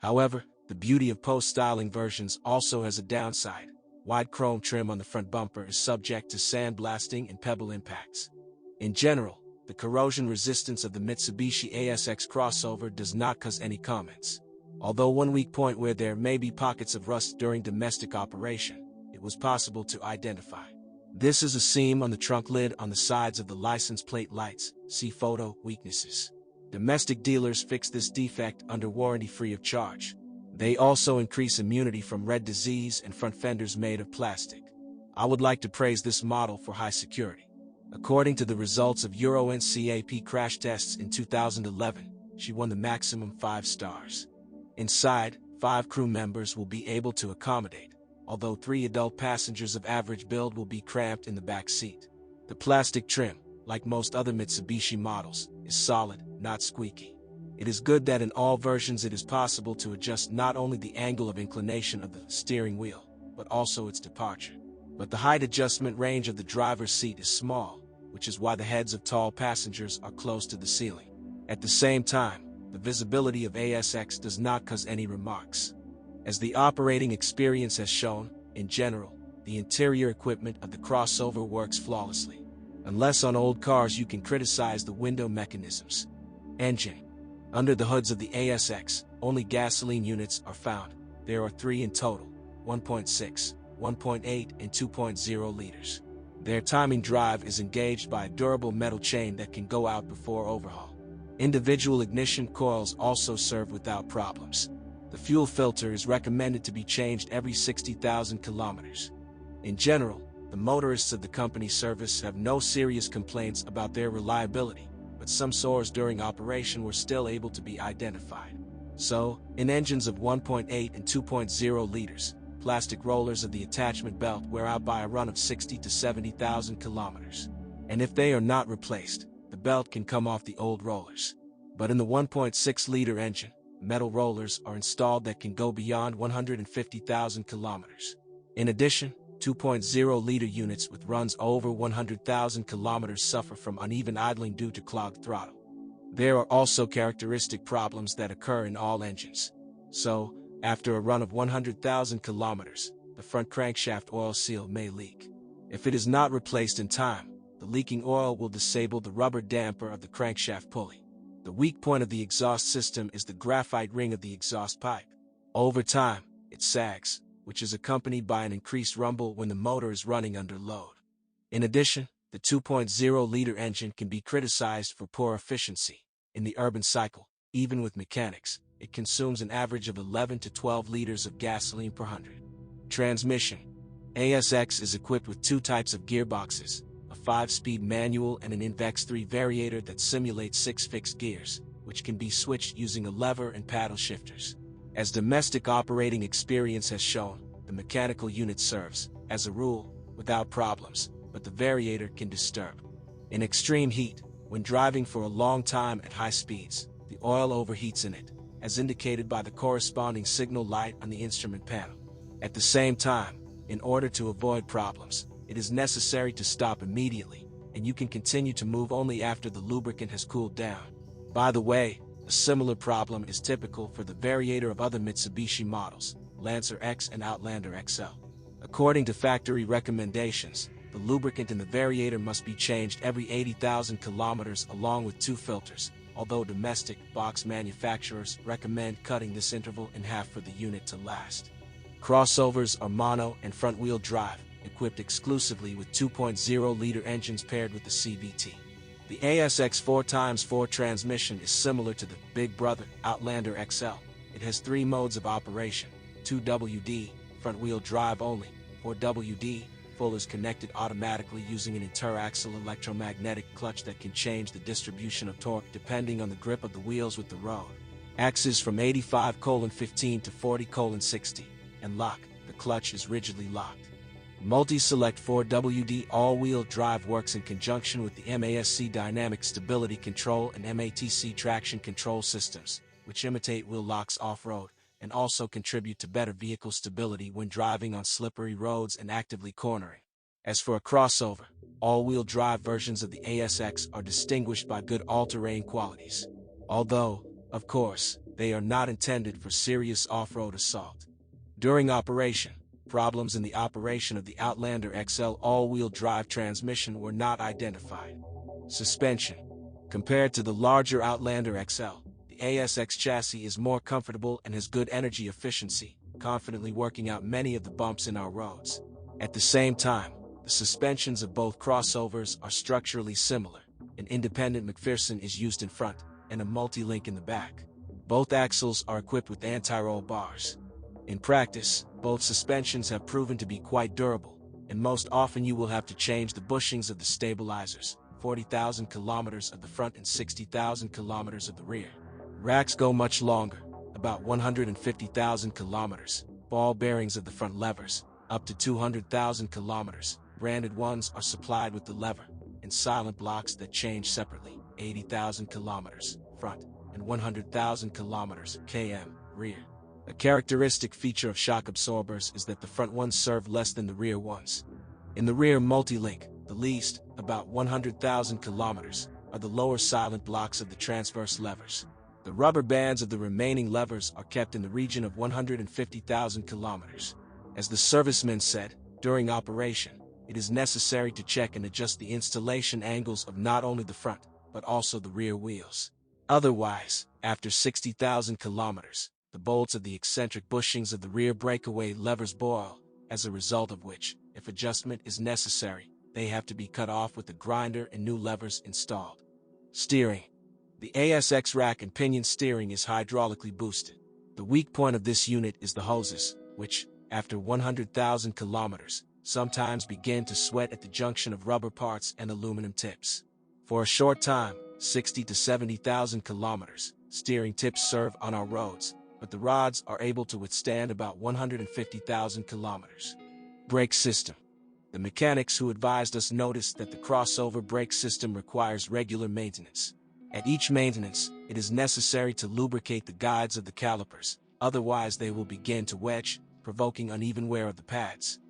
However, the beauty of post-styling versions also has a downside. Wide chrome trim on the front bumper is subject to sandblasting and pebble impacts. In general, the corrosion resistance of the Mitsubishi ASX crossover does not cause any comments. Although one weak point where there may be pockets of rust during domestic operation, it was possible to identify. This is a seam on the trunk lid on the sides of the license plate lights. See photo. Weaknesses. Domestic dealers fix this defect under warranty free of charge. They also increase immunity from red disease and front fenders made of plastic. I would like to praise this model for high security. According to the results of Euro NCAP crash tests in 2011, she won the maximum 5 stars. Inside, 5 crew members will be able to accommodate, although 3 adult passengers of average build will be cramped in the back seat. The plastic trim, like most other Mitsubishi models, is solid, not squeaky. It is good that in all versions it is possible to adjust not only the angle of inclination of the steering wheel, but also its departure. But the height adjustment range of the driver's seat is small, which is why the heads of tall passengers are close to the ceiling. At the same time, the visibility of ASX does not cause any remarks. As the operating experience has shown, in general, the interior equipment of the crossover works flawlessly. Unless on old cars you can criticize the window mechanisms. Engine. Under the hoods of the ASX, only gasoline units are found. There are 3 in total, 1.6, 1.8 and 2.0 liters. Their timing drive is engaged by a durable metal chain that can go out before overhaul. Individual ignition coils also serve without problems. The fuel filter is recommended to be changed every 60,000 kilometers. In general, the motorists of the company service have no serious complaints about their reliability, but some sores during operation were still able to be identified. So, in engines of 1.8 and 2.0 liters, plastic rollers of the attachment belt wear out by a run of 60 to 70,000 kilometers. And if they are not replaced, the belt can come off the old rollers. But in the 1.6-liter engine, metal rollers are installed that can go beyond 150,000 kilometers. In addition, 2.0-liter units with runs over 100,000 kilometers suffer from uneven idling due to clogged throttle. There are also characteristic problems that occur in all engines. So, after a run of 100,000 kilometers, the front crankshaft oil seal may leak. If it is not replaced in time, the leaking oil will disable the rubber damper of the crankshaft pulley. The weak point of the exhaust system is the graphite ring of the exhaust pipe. Over time, it sags, which is accompanied by an increased rumble when the motor is running under load. In addition, the 2.0-liter engine can be criticized for poor efficiency. In the urban cycle, even with mechanics, it consumes an average of 11 to 12 liters of gasoline per 100. Transmission. ASX is equipped with 2 types of gearboxes, a 5-speed manual and an Invex 3 variator that simulates 6 fixed gears, which can be switched using a lever and paddle shifters. As domestic operating experience has shown, the mechanical unit serves, as a rule, without problems, but the variator can disturb. In extreme heat, when driving for a long time at high speeds, the oil overheats in it, as indicated by the corresponding signal light on the instrument panel. At the same time, in order to avoid problems, it is necessary to stop immediately, and you can continue to move only after the lubricant has cooled down. By the way, a similar problem is typical for the variator of other Mitsubishi models, Lancer X and Outlander XL. According to factory recommendations, the lubricant in the variator must be changed every 80,000 kilometers along with 2 filters, although domestic box manufacturers recommend cutting this interval in half for the unit to last. Crossovers are mono and front-wheel drive, equipped exclusively with 2.0-liter engines paired with the CVT. The ASX 4x4 transmission is similar to the Big Brother Outlander XL. It has 3 modes of operation: 2WD, front-wheel drive only; 4WD, full is connected automatically using an interaxial electromagnetic clutch that can change the distribution of torque depending on the grip of the wheels with the road. Axis from 85:15 to 40:60, and lock, the clutch is rigidly locked. Multi-Select 4WD all-wheel drive works in conjunction with the MASC Dynamic Stability Control and MATC Traction Control systems, which imitate wheel locks off-road, and also contribute to better vehicle stability when driving on slippery roads and actively cornering. As for a crossover, all-wheel drive versions of the ASX are distinguished by good all-terrain qualities. Although, Of course, they are not intended for serious off-road assault. During operation, problems in the operation of the Outlander XL all-wheel drive transmission were not identified. Suspension. Compared to the larger Outlander XL, the ASX chassis is more comfortable and has good energy efficiency, confidently working out many of the bumps in our roads. At the same time, the suspensions of both crossovers are structurally similar. An independent McPherson is used in front, and a multi-link in the back. Both axles are equipped with anti-roll bars. In practice, both suspensions have proven to be quite durable, and most often you will have to change the bushings of the stabilizers, 40,000 kilometers of the front and 60,000 kilometers of the rear. Racks go much longer, about 150,000 kilometers. Ball bearings of the front levers, up to 200,000 kilometers. Branded ones are supplied with the lever, and silent blocks that change separately, 80,000 kilometers, front, and 100,000 kilometers, km, rear. A characteristic feature of shock absorbers is that the front ones serve less than the rear ones. In the rear multi-link, the least, about 100,000 kilometers, are the lower silent blocks of the transverse levers. The rubber bands of the remaining levers are kept in the region of 150,000 kilometers. As the serviceman said, during operation, it is necessary to check and adjust the installation angles of not only the front, but also the rear wheels. Otherwise, after 60,000 kilometers, the bolts of the eccentric bushings of the rear breakaway levers boil, as a result of which, if adjustment is necessary, they have to be cut off with the grinder and new levers installed. Steering. The ASX rack and pinion steering is hydraulically boosted. The weak point of this unit is the hoses, which, after 100,000 kilometers, sometimes begin to sweat at the junction of rubber parts and aluminum tips. For a short time, 60 to 70,000 kilometers, steering tips serve on our roads, but the rods are able to withstand about 150,000 kilometers. Brake system. The mechanics who advised us noticed that the crossover brake system requires regular maintenance. At each maintenance, it is necessary to lubricate the guides of the calipers, otherwise they will begin to wedge, provoking uneven wear of the pads.